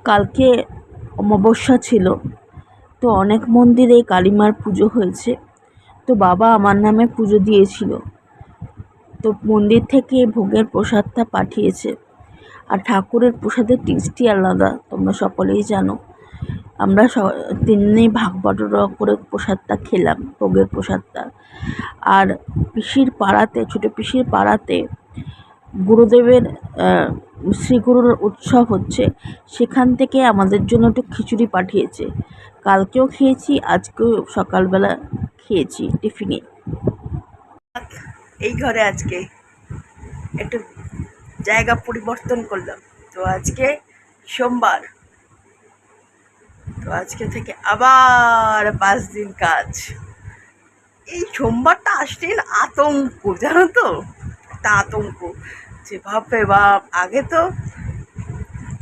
কালকে অমাবস্যা ছিল, তো অনেক মন্দিরে কালীমার পুজো হয়েছে। তো বাবা আমার নামে পুজো দিয়েছিল, তো মন্দির থেকে ভোগের প্রসাদটা পাঠিয়েছে। আর ঠাকুরের প্রসাদের টেস্টই আলাদা, তোমরা সকলেই জানো। আমরা তিনজনেই ভাগ বটরা করে প্রসাদটা খেলাম, ভোগের প্রসাদটা। আর পিসির পাড়াতে, ছোটো পিসির পাড়াতে গুরুদেবের শ্রীগুরুর উৎসব হচ্ছে, সেখান থেকে আমাদের জন্য একটু খিচুড়ি পাঠিয়েছে। কালকেও খেয়েছি, আজকেও সকালবেলা খেয়েছি টিফিনে। এই ঘরে আজকে একটু জায়গা পরিবর্তন করলাম, তো আজকে সোমবার, তো আজকে থেকে আবার 5 দিন কাজ। এই সোমবারটা আসলেই আতঙ্ক, জানো তো, একটা আতঙ্ক যে বাপরে বাপ। আগে তো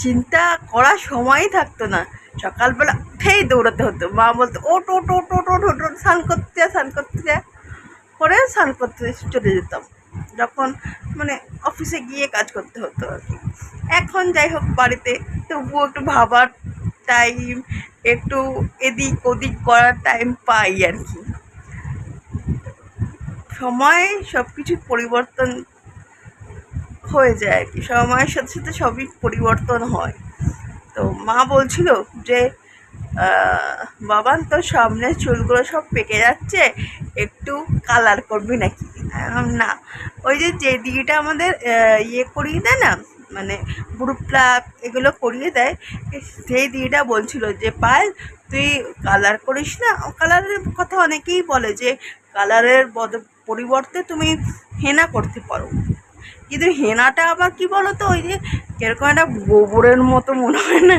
চিন্তা করার সময়ই থাকতো না, সকালবেলা উঠেই দৌড়াতে হতো। মা বলতো ওট ওট ওট ওট ওট ওট, স্নান করতে স্নান করতে করে স্নান করতে চলে যেতাম, যখন মানে অফিসে গিয়ে কাজ করতে হতো আর কি। এখন যাই হোক বাড়িতে, তবুও একটু ভাবার টাইম, একটু এদিক ওদিক করার টাইম পাই আর কি। সময় সব কিছু পরিবর্তন হয়ে যায় আর কি, সময়ের সাথে সাথে সবই পরিবর্তন হয়। তো মা বলছিল যে বাবান তোর সামনের চুলগুলো সব পেকে যাচ্ছে, একটু কালার করবি নাকি? না, ওই যে দিদিটা আমাদের ইয়ে করিয়ে দেয় না, মানে ব্রু প্লাগ এগুলো করিয়ে দেয়, সেই দিদিটা বলছিল যে পায়েল তুই কালার করিস না। কালারের কথা অনেকেই বলে যে কালারের পরিবর্তে তুমি হেনা করতে পারো, কিন্তু হেনাটা আবার কি বলো তো, ওই যে কিরকম একটা গোবরের মতো মনে হয় না,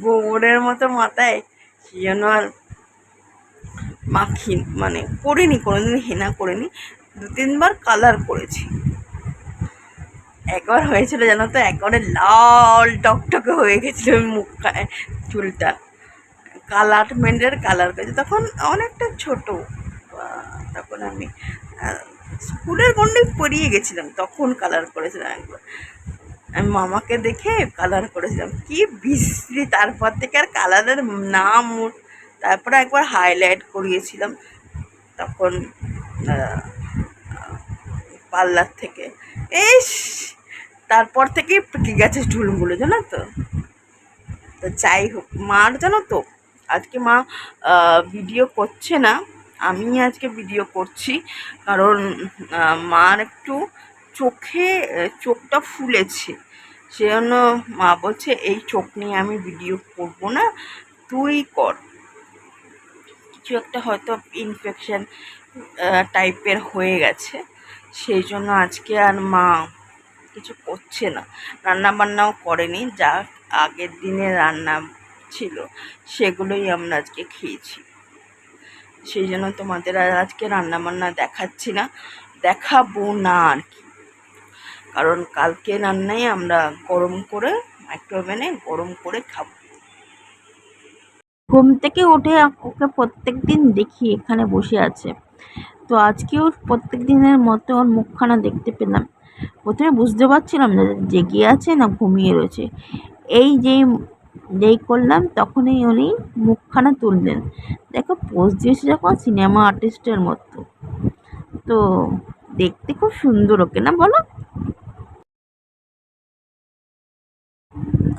গোবরের মতো মাথায়, সেই জন্য আর মাখি মানে করিনি, কোনোদিন হেনা করিনি। 2-3বার কালার করেছি। একবার হয়েছিল জানো তো, একবারে লাল টকটকে হয়ে গেছিল মুখটা, চুলটা কালার মেন্ডের কালার করেছে। তখন অনেকটা ছোট, তখন আমি স্কুলের গন্ডে পড়িয়ে গেছিলাম, তখন কালার করেছিলাম একবার। আমি মামাকে দেখে কালার করেছিলাম, কি বিশ্রী। তারপর থেকে আর কালারের নাম, তারপরে একবার হাইলাইট করিয়েছিলাম তখন পার্লার থেকে। ইস, তারপর থেকে পেকে গেছে চুলগুলো, জানো তো। তো যাই হোক, মার জানো তো আজকে মা ভিডিও করছে না, আমি আজকে ভিডিও করছি। কারণ মার একটু চোখটা ফুলেছে, সেজন্য মা বলছে এই চোখ নিয়ে আমি ভিডিও করব না, তুই কর। কিছু একটা হয়তো ইনফেকশন টাইপের হয়ে গেছে, সেই জন্য আজকে আর মা কিছু করছে না, রান্না বান্নাও করেনি। যা আগের দিনে রান্না ছিল সেগুলোই আমরা আজকে খেয়েছি, সেই জন্য তোমাদের আর আজকে রান্না বান্না দেখাচ্ছি না, দেখাবো না আর কি। কারণ কালকে রান্নাই আমরা গরম করে মাইক্রোওভেনে গরম করে খাবো। ঘুম থেকে উঠে ওকে প্রত্যেক দিন দেখি এখানে বসে আছে, তো আজকেও প্রত্যেক দিনের মতো ওর মুখখানা দেখতে পেলাম। প্রথমে বুঝতে পারছিলাম না জেগে আছে না ঘুমিয়ে রয়েছে। যেই করলাম তখনই উনি মুখখানা তুললেন, দেখো পোজ দিয়েছে যখন সিনেমা আর্টিস্টের মতো, তো দেখতে খুব সুন্দর, ওকে না বলো?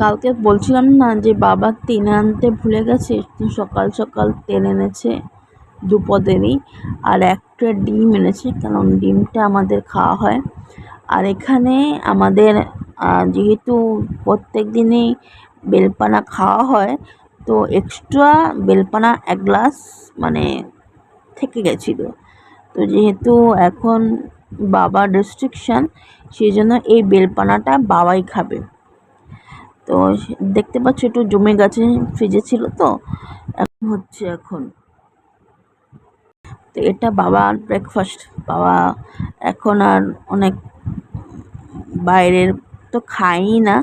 কালকে বলছিলাম না যে বাবা তেল আনতে ভুলে গেছে, সকাল সকাল তেল এনেছে 2 পদেরই, আর একটা ডিম এনেছে, কারণ ডিমটা আমাদের খাওয়া হয়। আর এখানে আমাদের যেহেতু প্রত্যেক দিনই বেলপানা খাওয়া হয়, তো এক্সট্রা বেলপানা 1 গ্লাস মানে থেকে গেছিলো। তো যেহেতু এখন বাবার রেস্ট্রিকশান, সেই জন্য এই বেলপানাটা বাবাই খাবে। তো দেখতে পাচ্ছ একটু জমে গেছে, ফ্রিজে ছিল তো, এখন হচ্ছে এখন। তো এটা বাবার ব্রেকফাস্ট। বাবা এখন আর অনেক বাইরের তো খায়ই না,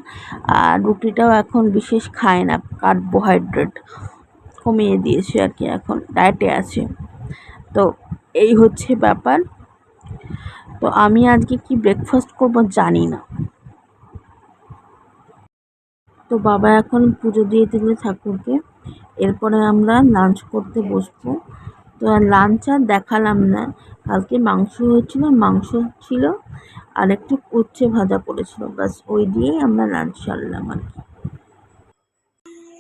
আর রুটিটাও এখন বিশেষ খায় না, কার্বোহাইড্রেট কমিয়ে দিয়েছে আর কি, এখন ডায়েটে আছে। তো এই হচ্ছে ব্যাপার। তো আমি আজকে কি ব্রেকফাস্ট করব জানি না। তো বাবা এখন পুজো দিয়ে দিল ঠাকুরকে। এরপরে আমরা লাঞ্চ করতে বসবো। তো আর লাঞ্চ আর দেখালাম না। কালকে মাংস হয়েছিল, মাংস ছিল আর একটু উচ্ছে ভাজা করেছিল, ব্যাস ওই দিয়েই আমরা লাঞ্চ সারলাম আর কি।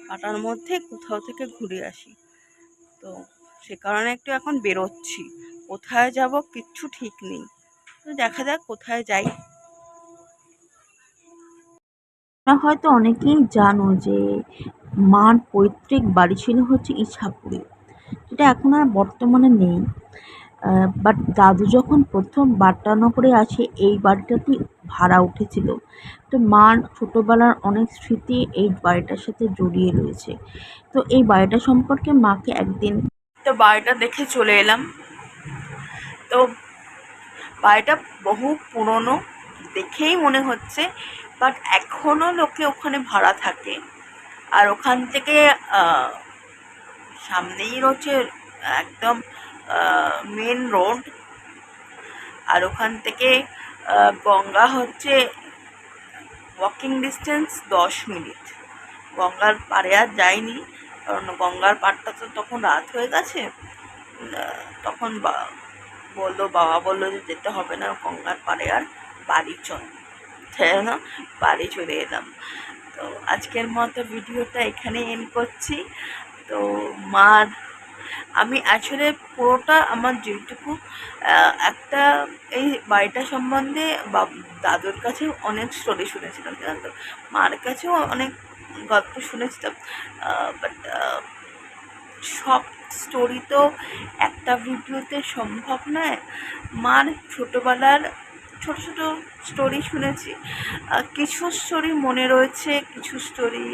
কাটার মধ্যে কোথাও থেকে ঘুরে আসি, তো সে কারণে একটু এখন বেরোচ্ছি। কোথায় যাব কিচ্ছু ঠিক নেই, তো দেখা যাক কোথায় যাই। হয়তো অনেকেই জানো যে মার পৈতৃক বাড়ি ছিল হচ্ছে ইছাপুরে, যেটা এখন আর বর্তমানে নেই। বাট দাদু যখন প্রথম বাটানগরে আসে এই বাড়িটাতেই ভাড়া উঠেছিল। তো মার ছোটোবেলার অনেক স্মৃতি এই বাড়িটার সাথে জড়িয়ে রয়েছে। তো এই বাড়িটা সম্পর্কে মাকে একদিন তো বাড়িটা দেখে চলে এলাম। তো বাড়িটা বহু পুরনো দেখেই মনে হচ্ছে, বাট এখনো লোকে ওখানে ভাড়া থাকে। আর ওখান থেকে সামনেই রয়েছে একদম মেন রোড। আর ওখান থেকে গঙ্গা হচ্ছে ওয়াকিং ডিস্টেন্স 10 মিনিট। গঙ্গার পাড়ে আর যাইনি, কারণ গঙ্গার পাড়টা তো তখন রাত হয়ে গেছে। তখন বাবা বললো যে যেতে হবে না গঙ্গার পাড়ে, আর বাড়ি চল। তাই না, বাড়ি চলে এলাম। তো আজকের মতো ভিডিওটা এখানে এন্ড করছি। তো মার আমি আসলে পুরোটা আমার যেটুকু একটা এই বাড়িটা সম্বন্ধে দাদুর কাছেও অনেক স্টোরি শুনেছিলাম, জানো তো, মার কাছেও অনেক গল্প শুনেছিলাম। বাট সব স্টোরি তো একটা ভিডিওতে সম্ভব নয়। মার ছোটোবেলার ছোট ছোট স্টোরি শুনেছি, কিছু স্টোরি মনে রয়েছে, কিছু স্টোরি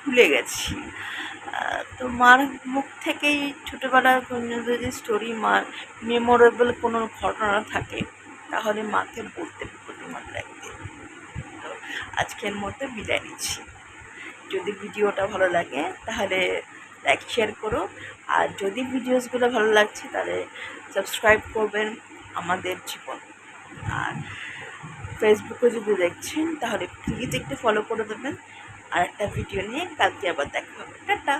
ভুলে গেছি। তো মার মুখ থেকেই ছোটোবেলার কোনো যদি স্টোরি, মার মেমোরেবল কোনো ঘটনা থাকে, তাহলে মাকে বলতে প্রতিমান লাগবে। তো আজকের মতো বিদায় নিচ্ছি। যদি ভিডিওটা ভালো লাগে তাহলে লাইক শেয়ার করো, আর যদি ভিডিওসগুলো ভালো লাগছে তাহলে সাবস্ক্রাইব করবেন আমাদের জীবন। আর ফেসবুকে যদি দেখছেন তাহলে প্লিজ একটু ফলো করে দেবেন। আর একটা ভিডিও নিয়ে কালকে আবার দেখা হবে। টাটা।